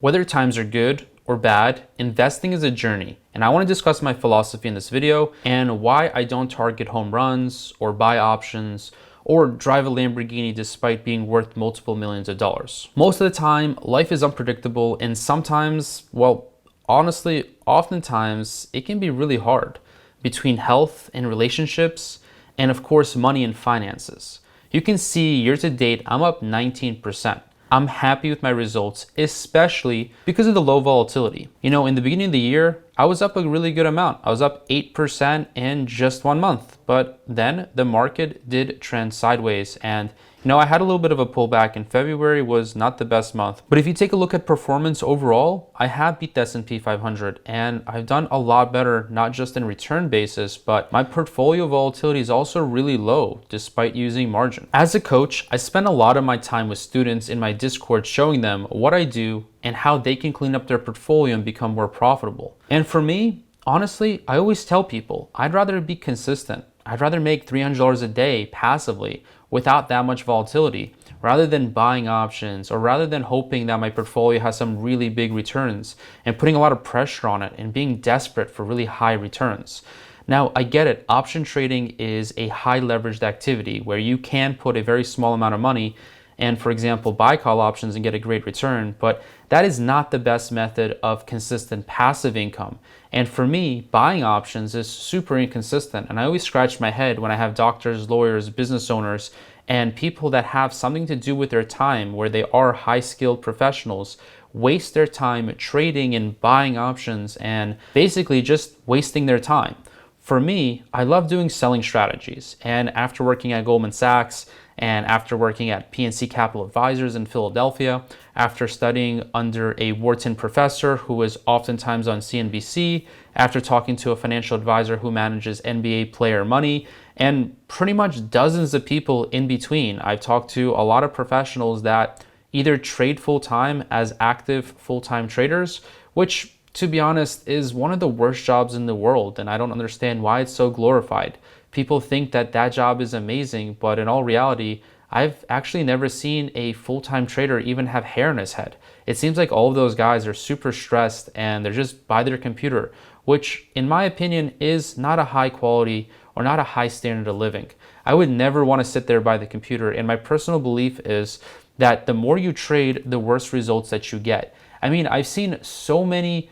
Whether times are good or bad, investing is a journey, and I want to discuss my philosophy in this video and why I don't target home runs or buy options or drive a Lamborghini despite being worth multiple millions of dollars. Most of the time, life is unpredictable, and sometimes, well, honestly, oftentimes, it can be really hard between health and relationships, and of course, money and finances. You can see year to date, I'm up 19%. I'm happy with my results, especially because of the low volatility. You know, in the beginning of the year, I was up a really good amount. I was up 8% in just 1 month, but then the market did trend sideways, and I had a little bit of a pullback, and February was not the best month. But if you take a look at performance overall, I have beat the S&P 500, and I've done a lot better, not just in return basis, but my portfolio volatility is also really low despite using margin. As a coach, I spend a lot of my time with students in my Discord showing them what I do and how they can clean up their portfolio and become more profitable. And for me, honestly, I always tell people, I'd rather be consistent. I'd rather make $300 a day passively without that much volatility rather than buying options, or rather than hoping that my portfolio has some really big returns and putting a lot of pressure on it and being desperate for really high returns. Now, I get it. Option trading is a high leveraged activity where you can put a very small amount of money and, for example, buy call options and get a great return, but that is not the best method of consistent passive income. And for me, buying options is super inconsistent, and I always scratch my head when I have doctors, lawyers, business owners, and people that have something to do with their time where they are high-skilled professionals waste their time trading and buying options and basically just wasting their time. For me, I love doing selling strategies, and after working at Goldman Sachs, and after working at PNC Capital Advisors in Philadelphia, after studying under a Wharton professor who is oftentimes on CNBC, after talking to a financial advisor who manages NBA player money, and pretty much dozens of people in between, I've talked to a lot of professionals that either trade full-time as active full-time traders, which, to be honest, is one of the worst jobs in the world, and I don't understand why it's so glorified. People think that that job is amazing, but in all reality, I've actually never seen a full-time trader even have hair on his head. It seems like all of those guys are super stressed and they're just by their computer, which in my opinion is not a high quality or not a high standard of living. I would never want to sit there by the computer, and my personal belief is that the more you trade, the worse results that you get. I mean, I've seen so many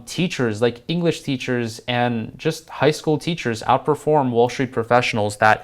teachers, like English teachers and just high school teachers, outperform Wall Street professionals that,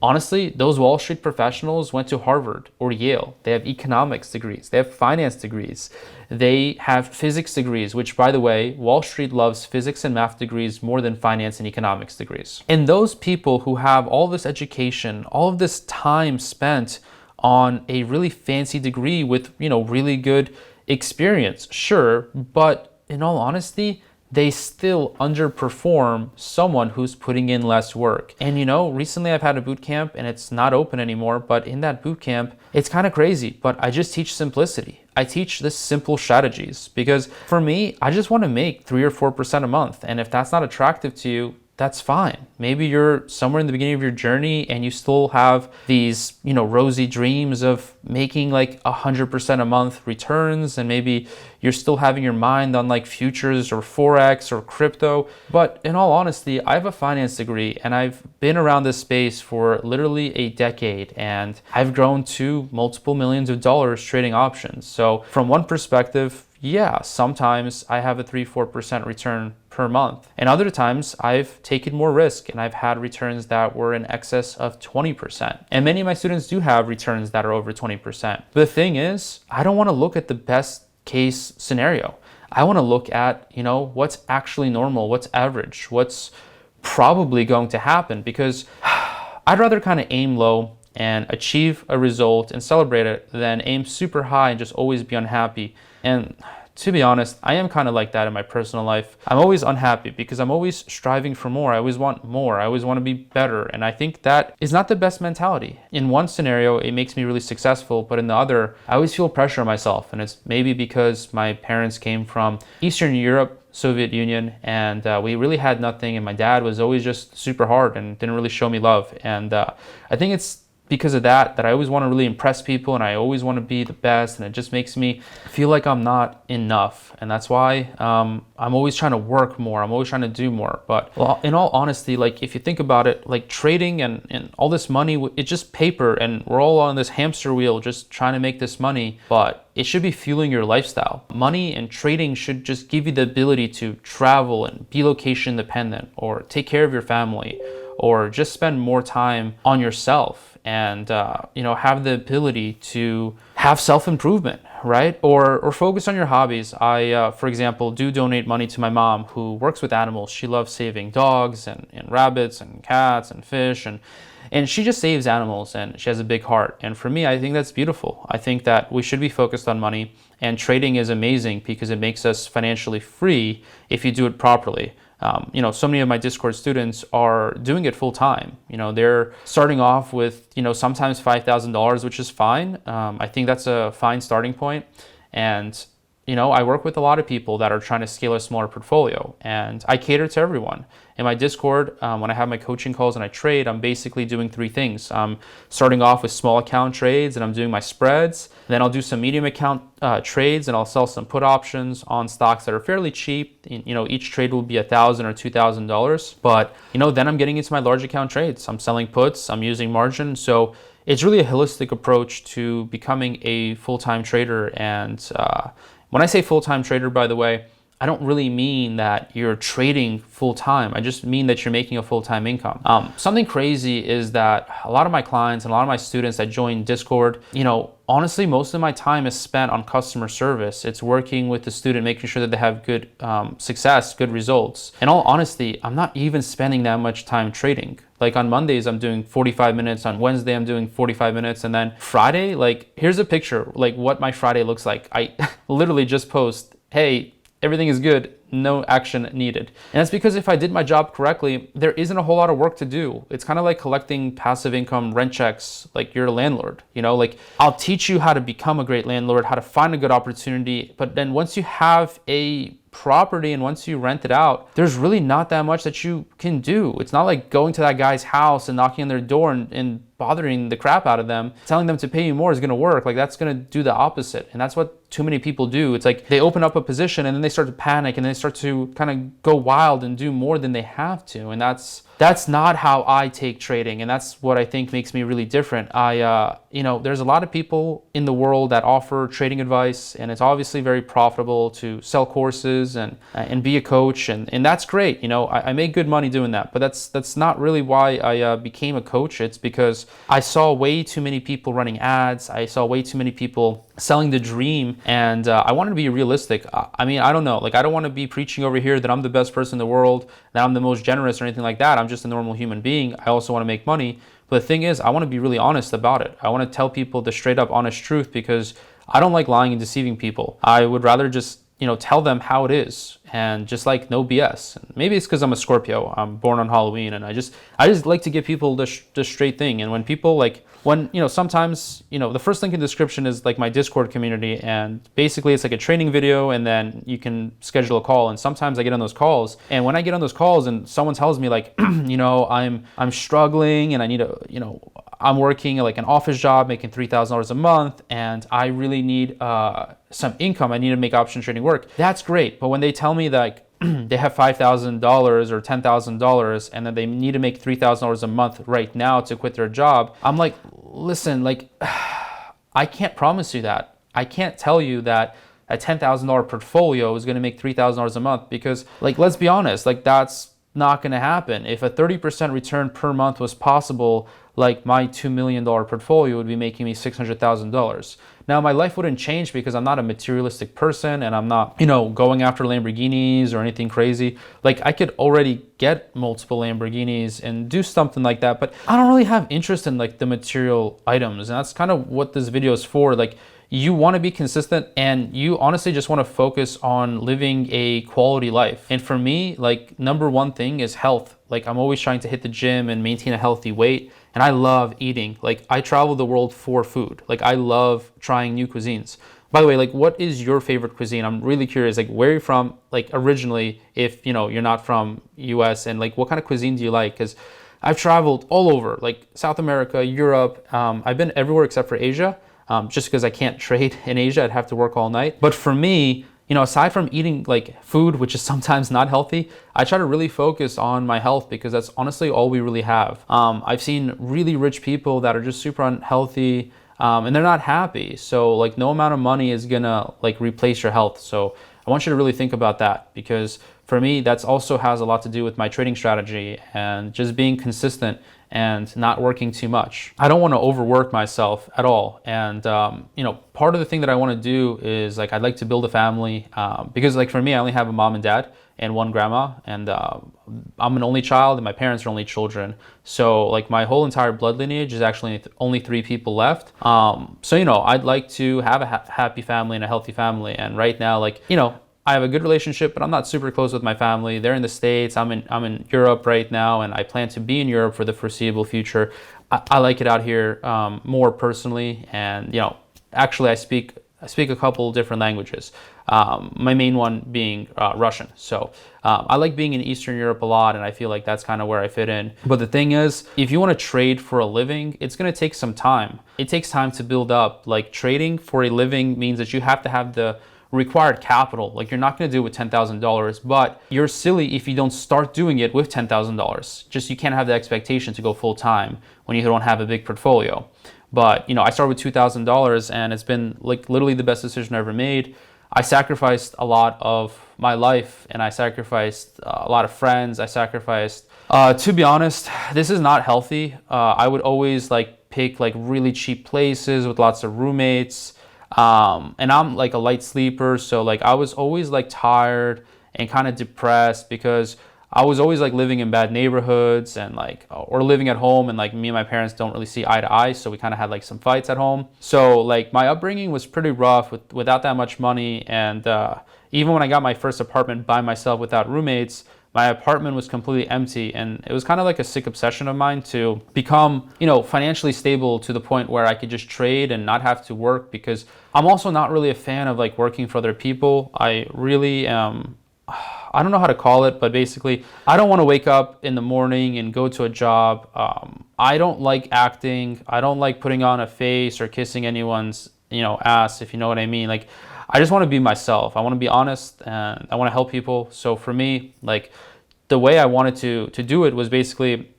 honestly, those Wall Street professionals went to Harvard or Yale. They have economics degrees, they have finance degrees, they have physics degrees, which, by the way, Wall Street loves physics and math degrees more than finance and economics degrees. And those people who have all this education, all of this time spent on a really fancy degree with, really good experience, sure, but in all honesty, they still underperform someone who's putting in less work. And recently I've had a boot camp, and it's not open anymore, but in that boot camp, it's kind of crazy, but I just teach simplicity. I teach this simple strategies because for me, I just want to make 3 or 4% a month. And if that's not attractive to you, that's fine. Maybe you're somewhere in the beginning of your journey and you still have these, rosy dreams of making like 100% a month returns, and maybe you're still having your mind on like futures or Forex or crypto. But in all honesty, I have a finance degree and I've been around this space for literally a decade, and I've grown to multiple millions of dollars trading options. So from one perspective, yeah, sometimes I have a 3-4% return per month. And other times I've taken more risk and I've had returns that were in excess of 20%. And many of my students do have returns that are over 20%. But the thing is, I don't want to look at the best case scenario. I want to look at, what's actually normal, what's average, what's probably going to happen, because I'd rather kind of aim low and achieve a result and celebrate it than aim super high and just always be unhappy. And to be honest, I am kind of like that in my personal life. I'm always unhappy because I'm always striving for more. I always want more. I always want to be better. And I think that is not the best mentality. In one scenario, it makes me really successful, but in the other, I always feel pressure on myself. And it's maybe because my parents came from Eastern Europe, Soviet Union, and we really had nothing. And my dad was always just super hard and didn't really show me love. And I think it's because of that I always want to really impress people and I always want to be the best, and it just makes me feel like I'm not enough. And that's why I'm always trying to work more. I'm always trying to do more. But well, in all honesty, like if you think about it, like trading and all this money, it's just paper, and we're all on this hamster wheel just trying to make this money, but it should be fueling your lifestyle. Money and trading should just give you the ability to travel and be location dependent, or take care of your family, or just spend more time on yourself, and have the ability to have self-improvement, right? Or focus on your hobbies. I for example do donate money to my mom who works with animals. She loves saving dogs and rabbits and cats and fish, and she just saves animals, and she has a big heart. And for me, I think that's beautiful. I think that we should be focused on money, and trading is amazing because it makes us financially free if you do it properly. So many of my Discord students are doing it full time. They're starting off with, sometimes $5,000, which is fine. I think that's a fine starting point. And, I work with a lot of people that are trying to scale a smaller portfolio, and I cater to everyone. In my Discord, when I have my coaching calls and I trade, I'm basically doing three things. I'm starting off with small account trades, and I'm doing my spreads. Then I'll do some medium account trades, and I'll sell some put options on stocks that are fairly cheap. Each trade will be $1,000 or $2,000. But then I'm getting into my large account trades. I'm selling puts. I'm using margin. So it's really a holistic approach to becoming a full-time trader. And when I say full-time trader, by the way, I don't really mean that you're trading full-time. I just mean that you're making a full-time income. Something crazy is that a lot of my clients and a lot of my students that join Discord, honestly, most of my time is spent on customer service. It's working with the student, making sure that they have good success, good results. In all honesty, I'm not even spending that much time trading. Like on Mondays, I'm doing 45 minutes. On Wednesday, I'm doing 45 minutes. And then Friday, like here's a picture, like what my Friday looks like. I literally just post, hey, everything is good, no action needed. And that's because if I did my job correctly, there isn't a whole lot of work to do. It's kind of like collecting passive income rent checks, like you're a landlord, like I'll teach you how to become a great landlord, how to find a good opportunity. But then once you have a property and once you rent it out, there's really not that much that you can do. It's not like going to that guy's house and knocking on their door and bothering the crap out of them, telling them to pay you more is going to work. Like that's going to do the opposite. And that's what too many people do. It's like they open up a position and then they start to panic and they start to kind of go wild and do more than they have to. And that's not how I take trading. And that's what I think makes me really different. There's a lot of people in the world that offer trading advice, and it's obviously very profitable to sell courses and be a coach. And that's great. I make good money doing that, but that's not really why I became a coach. It's because I saw way too many people running ads. I saw way too many people selling the dream, and I wanted to be realistic. I don't know, like I don't want to be preaching over here that I'm the best person in the world, that I'm the most generous or anything like that. I'm just a normal human being. I also want to make money, but the thing is, I want to be really honest about it. I want to tell people the straight up honest truth, because I don't like lying and deceiving people. I would rather just tell them how it is, and just like no BS. Maybe it's because I'm a Scorpio. I'm born on Halloween, and I just like to give people the straight thing. And when people sometimes the first link in the description is like my Discord community, and basically it's like a training video, and then you can schedule a call. And sometimes I get on those calls, and when I get on those calls and someone tells me like, I'm struggling and I need to, I'm working like an office job making $3,000 a month, and I really need some income. I need to make option trading work. That's great. But when they tell me that they have $5,000 or $10,000 and that they need to make $3,000 a month right now to quit their job, I'm like, listen, like I can't promise you that. I can't tell you that a $10,000 portfolio is going to make $3,000 a month, because like, let's be honest, like that's not going to happen. If a 30% return per month was possible, like my $2 million portfolio would be making me $600,000. Now my life wouldn't change because I'm not a materialistic person, and I'm not, going after Lamborghinis or anything crazy. Like I could already get multiple Lamborghinis and do something like that, but I don't really have interest in like the material items. And that's kind of what this video is for. Like you want to be consistent, and you honestly just want to focus on living a quality life. And for me, like number one thing is health. Like I'm always trying to hit the gym and maintain a healthy weight. And I love eating. Like I travel the world for food. Like I love trying new cuisines. By the way, like what is your favorite cuisine? I'm really curious, like where you're from, like originally, if you're not from US, and like what kind of cuisine do you like? Because I've traveled all over, like South America, Europe. I've been everywhere except for Asia, just because I can't trade in Asia. I'd have to work all night. But for me, aside from eating like food, which is sometimes not healthy, I try to really focus on my health because that's honestly all we really have. I've seen really rich people that are just super unhealthy, and they're not happy. So like no amount of money is gonna like replace your health. So I want you to really think about that, because for me, that's also has a lot to do with my trading strategy and just being consistent and not working too much. I don't want to overwork myself at all. And, part of the thing that I want to do is like, I'd like to build a family, because like for me, I only have a mom and dad and one grandma, and I'm an only child and my parents are only children. So like my whole entire blood lineage is actually only 3 people left. I'd like to have a happy family and a healthy family. And right now, I have a good relationship, but I'm not super close with my family. They're in the States. I'm in Europe right now, and I plan to be in Europe for the foreseeable future. I like it out here more personally, and actually I speak a couple different languages. My main one being Russian. So I like being in Eastern Europe a lot, and I feel like that's kind of where I fit in. But the thing is, if you want to trade for a living, it's going to take some time. It takes time to build up. Like trading for a living means that you have to have the required capital. Like you're not going to do it with $10,000, but you're silly if you don't start doing it with $10,000. Just you can't have the expectation to go full time when you don't have a big portfolio. But I started with $2,000, and it's been like literally the best decision I ever made. I sacrificed a lot of my life, and I sacrificed a lot of friends. I sacrificed, to be honest, this is not healthy. I would always like pick like really cheap places with lots of roommates. And I'm like a light sleeper, so like I was always like tired and kind of depressed because I was always like living in bad neighborhoods and like or living at home, and like me and my parents don't really see eye to eye, so we kind of had like some fights at home. So like my upbringing was pretty rough without that much money, and even when I got my first apartment by myself without roommates, my apartment was completely empty, and it was kind of like a sick obsession of mine to become, financially stable to the point where I could just trade and not have to work, because I'm also not really a fan of like working for other people. I really am, I don't know how to call it, but basically I don't want to wake up in the morning and go to a job. I don't like acting. I don't like putting on a face or kissing anyone's, ass, if you know what I mean. Like, I just want to be myself. I want to be honest, and I want to help people. So for me, like the way I wanted to do it was basically,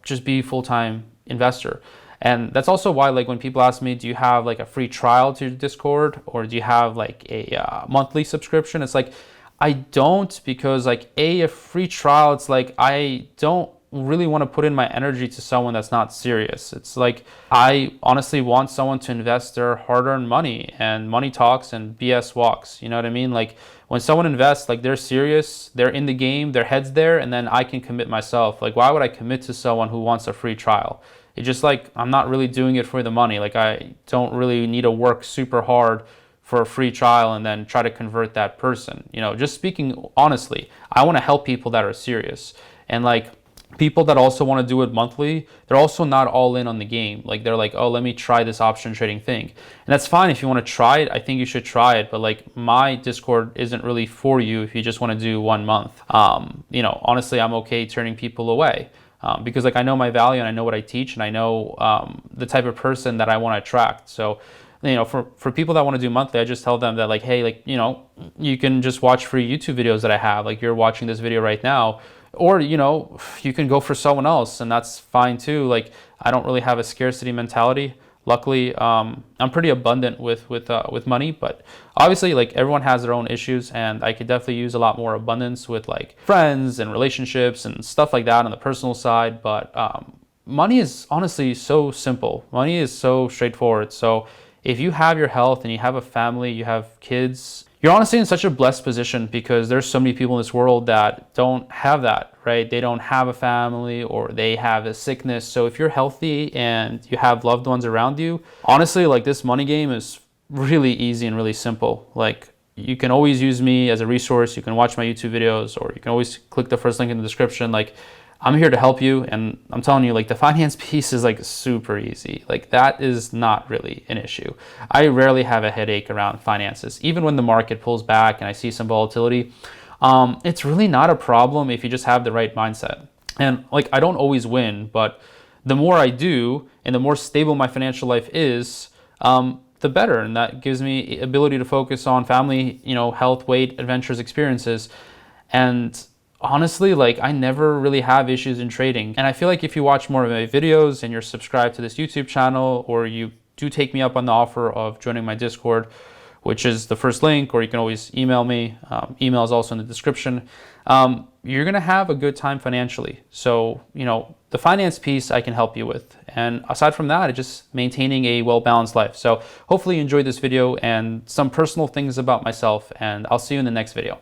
just be full-time investor. And that's also why, like when people ask me, do you have like a free trial to Discord, or do you have like a monthly subscription? It's like, I don't, because like a free trial, it's like, I don't really want to put in my energy to someone that's not serious. It's like, I honestly want someone to invest their hard-earned money, and money talks and BS walks. You know what I mean? Like when someone invests, like they're serious, they're in the game, their head's there, and then I can commit myself. Like, why would I commit to someone who wants a free trial? It's just like, I'm not really doing it for the money. Like I don't really need to work super hard for a free trial and then try to convert that person. Just speaking honestly, I want to help people that are serious. And like people that also want to do it monthly, they're also not all in on the game. Like they're like, oh, let me try this option trading thing. And that's fine. If you want to try it, I think you should try it. But like my Discord isn't really for you if you just want to do 1 month. Honestly, I'm okay turning people away. Because like I know my value, and I know what I teach, and I know the type of person that I want to attract. So for people that want to do monthly, I just tell them that like, hey, like, you can just watch free YouTube videos that I have. Like you're watching this video right now, or, you can go for someone else, and that's fine too. Like I don't really have a scarcity mentality. Luckily, I'm pretty abundant with money, but obviously like everyone has their own issues, and I could definitely use a lot more abundance with like friends and relationships and stuff like that on the personal side. But money is honestly so simple. Money is so straightforward. So if you have your health and you have a family, you have kids, you're honestly in such a blessed position, because there's so many people in this world that don't have that, right? They don't have a family, or they have a sickness. So if you're healthy and you have loved ones around you, honestly, like this money game is really easy and really simple. Like you can always use me as a resource. You can watch my YouTube videos, or you can always click the first link in the description. Like I'm here to help you, and I'm telling you, like the finance piece is like super easy. Like that is not really an issue. I rarely have a headache around finances. Even when the market pulls back and I see some volatility, it's really not a problem if you just have the right mindset. And like, I don't always win, but the more I do and the more stable my financial life is, the better. And that gives me ability to focus on family, health, weight, adventures, experiences. And honestly, like, I never really have issues in trading. And I feel like if you watch more of my videos and you're subscribed to this YouTube channel, or you do take me up on the offer of joining my Discord, which is the first link, or you can always email me. Email is also in the description. You're going to have a good time financially. So, the finance piece I can help you with. And aside from that, it's just maintaining a well-balanced life. So hopefully you enjoyed this video and some personal things about myself, and I'll see you in the next video.